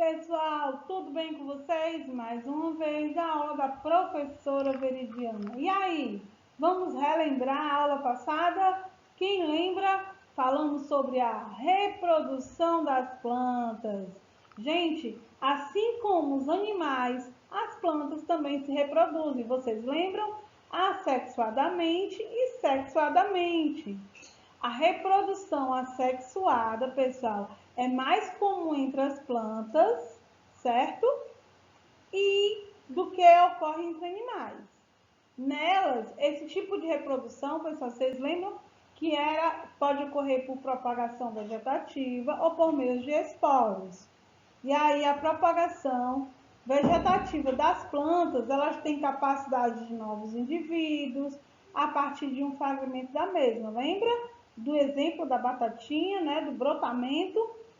pessoal, tudo bem com vocês? Mais uma vez a aula da professora Veridiana. E aí, vamos relembrar a aula passada? Quem lembra? Falamos sobre a reprodução das plantas. Gente, assim como os animais, as plantas também se reproduzem. Vocês lembram? Assexuadamente e sexuadamente. A reprodução assexuada, pessoal, é mais comum entre as plantas, certo? E do que ocorre entre animais. Nelas, esse tipo de reprodução, pessoal, vocês lembram que pode ocorrer por propagação vegetativa ou por meio de esporos. E aí a propagação vegetativa das plantas, elas têm capacidade de novos indivíduos a partir de um fragmento da mesma. Lembra do exemplo da batatinha, né, do brotamento?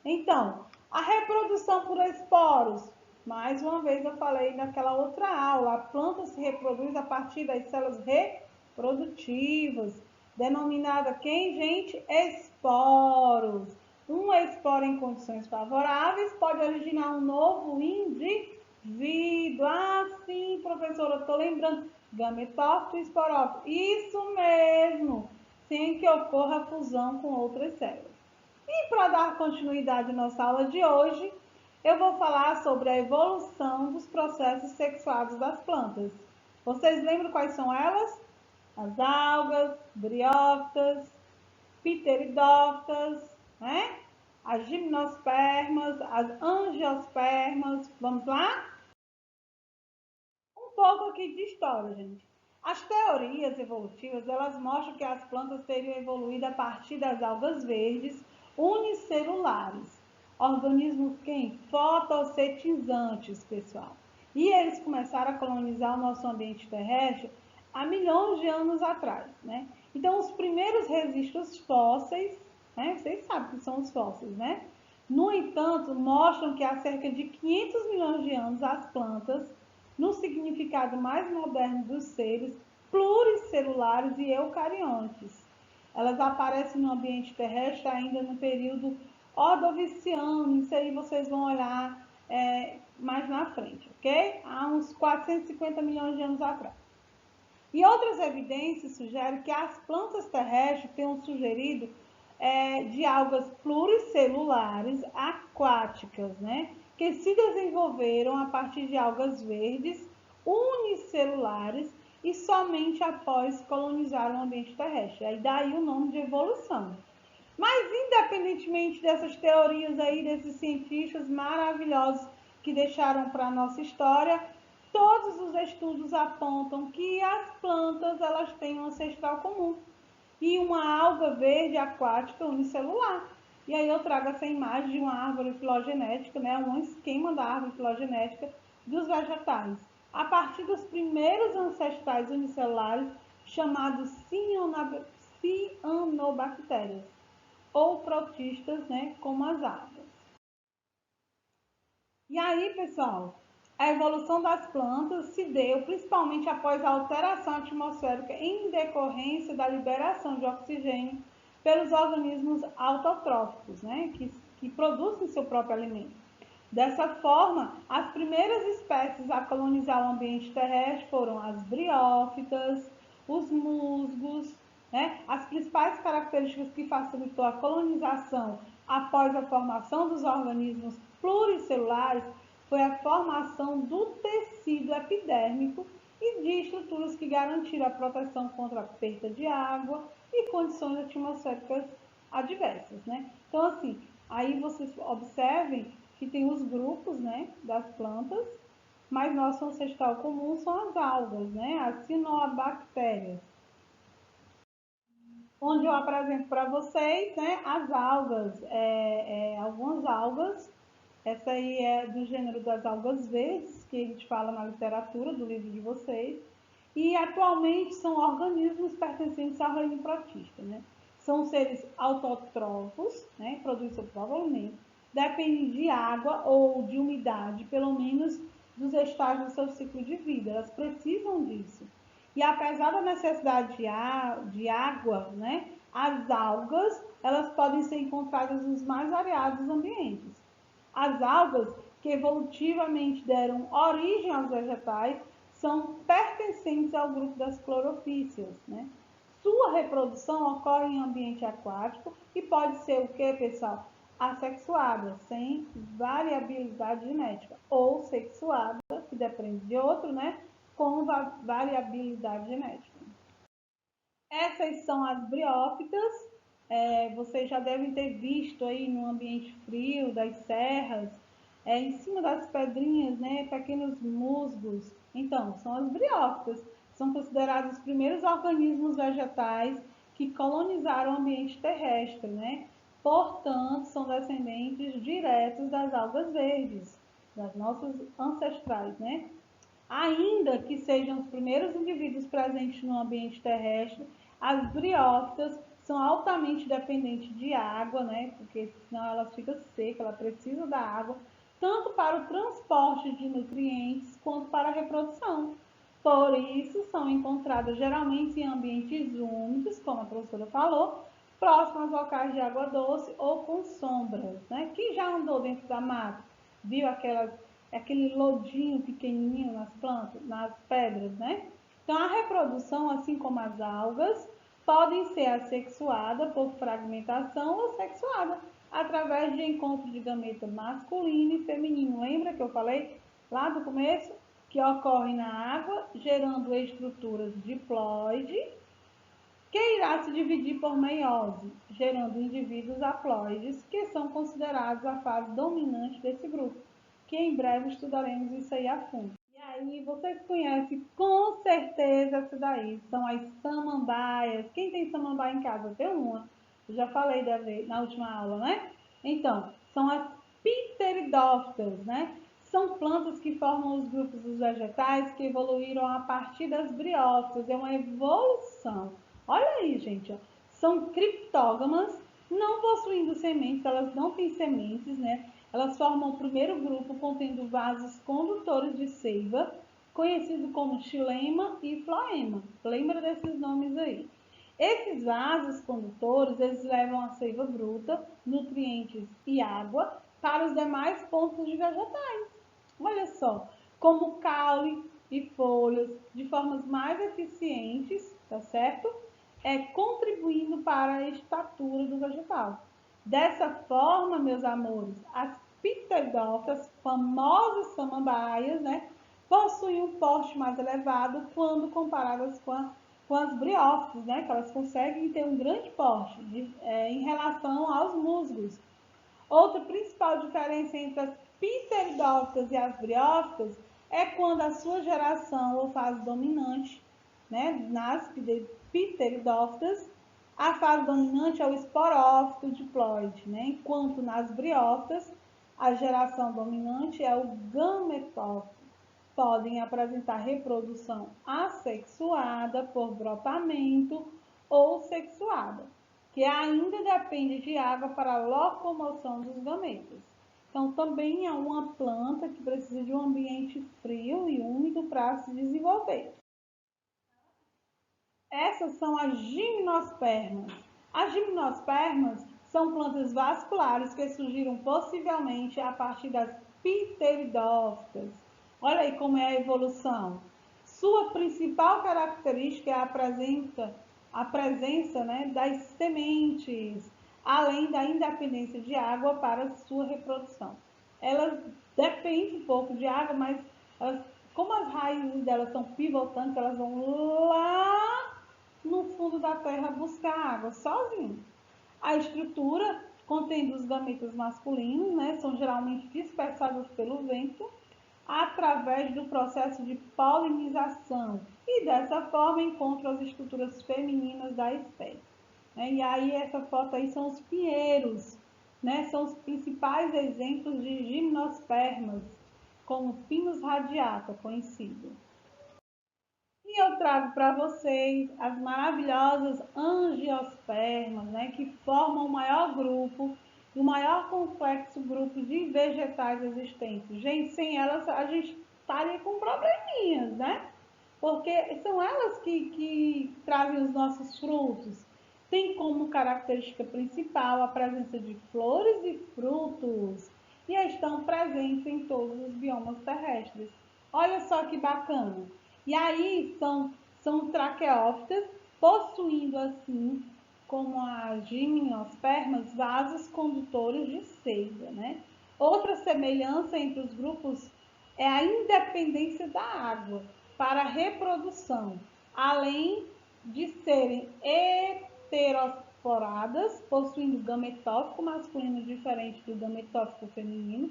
Então, a reprodução por esporos, mais uma vez eu falei naquela outra aula, a planta se reproduz a partir das células reprodutivas, denominada quem, gente? Esporos. Um esporo em condições favoráveis pode originar um novo indivíduo. Ah, sim, professora, estou lembrando. Gametófito e esporófito. Isso mesmo, sem que ocorra a fusão com outras células. E para dar continuidade à nossa aula de hoje, eu vou falar sobre a evolução dos processos sexuados das plantas. Vocês lembram quais são elas? As algas, briófitas, pteridófitas, né? As gimnospermas, as angiospermas. Vamos lá? Um pouco aqui de história, gente. As teorias evolutivas, elas mostram que as plantas teriam evoluído a partir das algas verdes unicelulares. Organismos fotossintetizantes, pessoal. E eles começaram a colonizar o nosso ambiente terrestre há milhões de anos atrás, né? Então, os primeiros registros fósseis, né? Vocês sabem que são os fósseis, né? No entanto, mostram que há cerca de 500 milhões de anos as plantas, no significado mais moderno dos seres, pluricelulares e eucariontes. Elas aparecem no ambiente terrestre ainda no período ordoviciano, isso aí vocês vão olhar mais na frente, ok? Há uns 450 milhões de anos atrás. E outras evidências sugerem que as plantas terrestres tenham sugerido de algas pluricelulares aquáticas, né? Que se desenvolveram a partir de algas verdes unicelulares e somente após colonizar o ambiente terrestre. Aí daí o nome de evolução. Mas independentemente dessas teorias aí, desses cientistas maravilhosos que deixaram para a nossa história, todos os estudos apontam que as plantas elas têm um ancestral comum e uma alga verde aquática unicelular. E aí eu trago essa imagem de uma árvore filogenética, né, um esquema da árvore filogenética dos vegetais, a partir dos primeiros ancestrais unicelulares chamados cianobactérias, ou protistas, né, como as algas. E aí, pessoal, a evolução das plantas se deu principalmente após a alteração atmosférica em decorrência da liberação de oxigênio pelos organismos autotróficos, né, que produzem seu próprio alimento. Dessa forma, as primeiras espécies a colonizar o ambiente terrestre foram as briófitas, os musgos, né? As principais características que facilitou a colonização após a formação dos organismos pluricelulares foi a formação do tecido epidérmico e de estruturas que garantiram a proteção contra a perda de água e condições atmosféricas adversas, né? Então, assim, aí vocês observem que tem os grupos, né, das plantas, mas nosso ancestral comum são as algas, né, as cianobactérias. Onde eu apresento para vocês, né, as algas, algumas algas. Essa aí é do gênero das algas verdes, que a gente fala na literatura do livro de vocês. E atualmente são organismos pertencentes ao reino protista, né? São seres autótrofos, né? Produzem seu próprio alimento, dependem de água ou de umidade, pelo menos dos estágios do seu ciclo de vida. Elas precisam disso. E apesar da necessidade de água, né? As algas, elas podem ser encontradas nos mais variados ambientes. As algas que evolutivamente deram origem aos vegetais são pertencentes ao grupo das cloropíceas, né? Sua reprodução ocorre em ambiente aquático e pode ser o que, pessoal? Assexuada, sem variabilidade genética, ou sexuada, que depende de outro, né? Com variabilidade genética. Essas são as briófitas. Vocês já devem ter visto aí no ambiente frio das serras, em cima das pedrinhas, né, pequenos musgos. Então, são as briófitas. São considerados os primeiros organismos vegetais que colonizaram o ambiente terrestre, né? Portanto, são descendentes diretos das algas verdes, das nossas ancestrais, né? Ainda que sejam os primeiros indivíduos presentes no ambiente terrestre, as briófitas são altamente dependentes de água, né? Porque senão elas ficam secas, ela precisa da água, tanto para o transporte de nutrientes quanto para a reprodução. Por isso, são encontradas geralmente em ambientes úmidos, como a professora falou, próximos a locais de água doce ou com sombras, né? Quem já andou dentro da mata, viu aquele lodinho pequenininho nas plantas, nas pedras, né? Então, a reprodução, assim como as algas, podem ser assexuada por fragmentação ou sexuada através de encontro de gameta masculino e feminino. Lembra que eu falei lá do começo? Que ocorre na água, gerando estruturas diploide, que irá se dividir por meiose, gerando indivíduos haploides, que são considerados a fase dominante desse grupo, que em breve estudaremos isso aí a fundo. E aí, vocês conhecem com certeza essa daí, são as samambaias. Quem tem samambaia em casa? Tem uma. Eu já falei na última aula, né? Então, são as pteridófitas, né? São plantas que formam os grupos dos vegetais que evoluíram a partir das briófitas. É uma evolução. Olha aí, gente, ó. São criptógamas, não possuindo sementes, elas não têm sementes, né? Elas formam o primeiro grupo contendo vasos condutores de seiva, conhecido como xilema e floema. Lembra desses nomes aí? Esses vasos condutores, eles levam a seiva bruta, nutrientes e água para os demais pontos de vegetais. Olha só, como caule e folhas, de formas mais eficientes, tá certo? Contribuindo para a estatura do vegetal. Dessa forma, meus amores, as pteridófitas, famosas samambaias, né, possuem um porte mais elevado quando comparadas com as briófitas, né, que elas conseguem ter um grande porte em relação aos musgos. Outra principal diferença entre as pteridófitas e as briófitas é quando a sua geração ou fase dominante, né, nas pteridófitas, a fase dominante é o esporófito diploide, né, enquanto nas briófitas a geração dominante é o gametófito. Podem apresentar reprodução assexuada por grupamento ou sexuada, que ainda depende de água para a locomoção dos gametas. Então, também é uma planta que precisa de um ambiente frio e úmido para se desenvolver. Essas são as gimnospermas. As gimnospermas são plantas vasculares que surgiram possivelmente a partir das pteridófitas. Olha aí como é a evolução. Sua principal característica é a presença, né, das sementes, além da independência de água para sua reprodução. Elas dependem um pouco de água, mas como as raízes delas são pivotantes, elas vão lá no fundo da terra buscar água sozinho. A estrutura contém os gametas masculinos, né, são geralmente dispersados pelo vento através do processo de polinização e dessa forma encontram as estruturas femininas da espécie. E aí essa foto aí são os pinheiros, né, são os principais exemplos de gimnospermas, como Pinus radiata, conhecido. E eu trago para vocês as maravilhosas angiospermas, né, que formam o maior grupo, o maior complexo grupo de vegetais existentes. Gente, sem elas a gente estaria com probleminhas, né? Porque são elas que trazem os nossos frutos. Tem como característica principal a presença de flores e frutos. e estão presentes em todos os biomas terrestres. Olha só que bacana. E aí são traqueófitas, possuindo assim, como as gimnospermas, vasos condutores de seiva, né? Outra semelhança entre os grupos é a independência da água para a reprodução, além de serem heterosporadas, possuindo gametófito masculino diferente do gametófito feminino,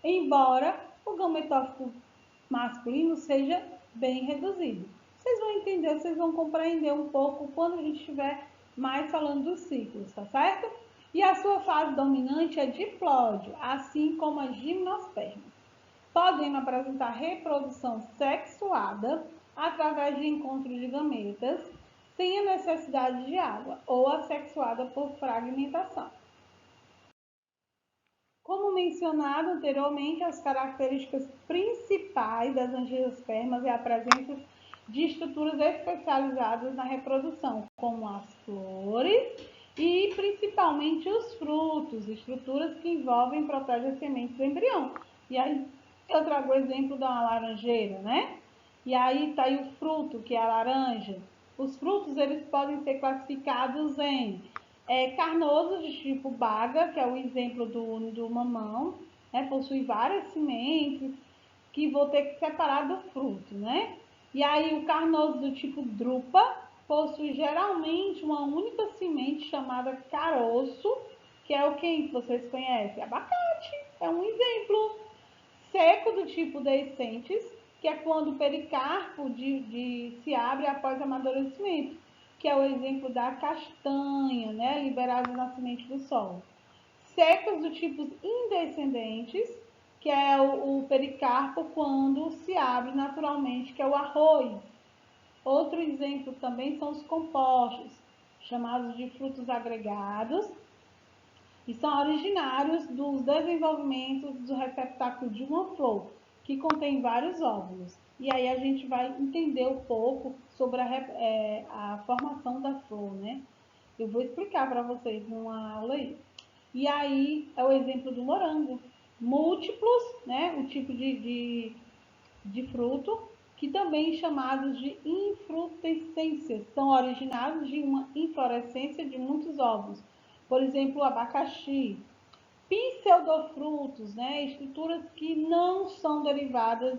embora o gametófito masculino seja bem reduzido. Vocês vão entender, vocês vão compreender um pouco quando a gente estiver mais falando dos ciclos, tá certo? E a sua fase dominante é diplóide, assim como as gimnospermas. Podem apresentar reprodução sexuada através de encontro de gametas, sem a necessidade de água, ou assexuada por fragmentação. Como mencionado anteriormente, as características principais das angiospermas é a presença de estruturas especializadas na reprodução, como as flores e principalmente os frutos, estruturas que envolvem e protegem as sementes do embrião. E aí eu trago o exemplo da laranjeira, né? E aí está aí o fruto, que é a laranja. Os frutos, eles podem ser classificados em carnosos de tipo baga, que é o exemplo do mamão, né? Possui várias sementes que vou ter que separar do fruto, né? E aí o carnoso do tipo drupa possui geralmente uma única semente chamada caroço, que é o que vocês conhecem? Abacate, é um exemplo. Seco do tipo deiscentes, que é quando o pericarpo se abre após amadurecimento, que é o exemplo da castanha, né, liberada na semente do solo. Secos do tipo indescendentes, que é o pericarpo quando se abre naturalmente, que é o arroz. Outro exemplo também são os compostos, chamados de frutos agregados, e são originários dos desenvolvimentos do receptáculo de uma flor, que contém vários óvulos. E aí a gente vai entender um pouco sobre a formação da flor, né? Eu vou explicar para vocês numa aula aí. E aí é o exemplo do morango. Múltiplos, né? O tipo de fruto, que também chamados de infrutescências, são originados de uma inflorescência de muitos ovos. Por exemplo, o abacaxi. Pseudofrutos, né? Estruturas que não são derivadas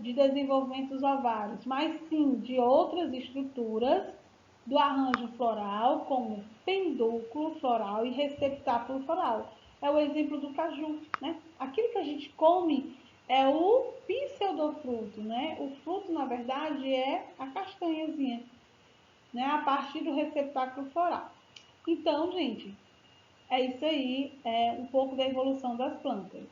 de desenvolvimentos ovários, mas sim de outras estruturas do arranjo floral, como pendúculo floral e receptáculo floral. É o exemplo do caju, né? Aquilo que a gente come é o pseudofruto, né? O fruto, na verdade, é a castanhazinha, né? A partir do receptáculo floral. Então, gente, é isso aí, é um pouco da evolução das plantas.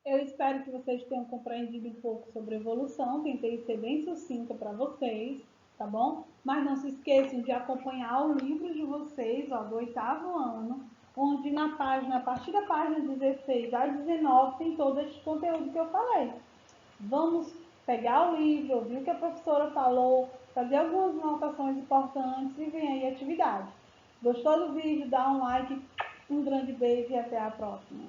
Eu espero que vocês tenham compreendido um pouco sobre evolução, tentei ser bem sucinta para vocês, tá bom? Mas não se esqueçam de acompanhar o livro de vocês, ó, do 8º ano, onde a partir da página 16 a 19 tem todo esse conteúdo que eu falei. Vamos pegar o livro, ouvir o que a professora falou, fazer algumas anotações importantes e vem aí a atividade. Gostou do vídeo? Dá um like, um grande beijo e até a próxima.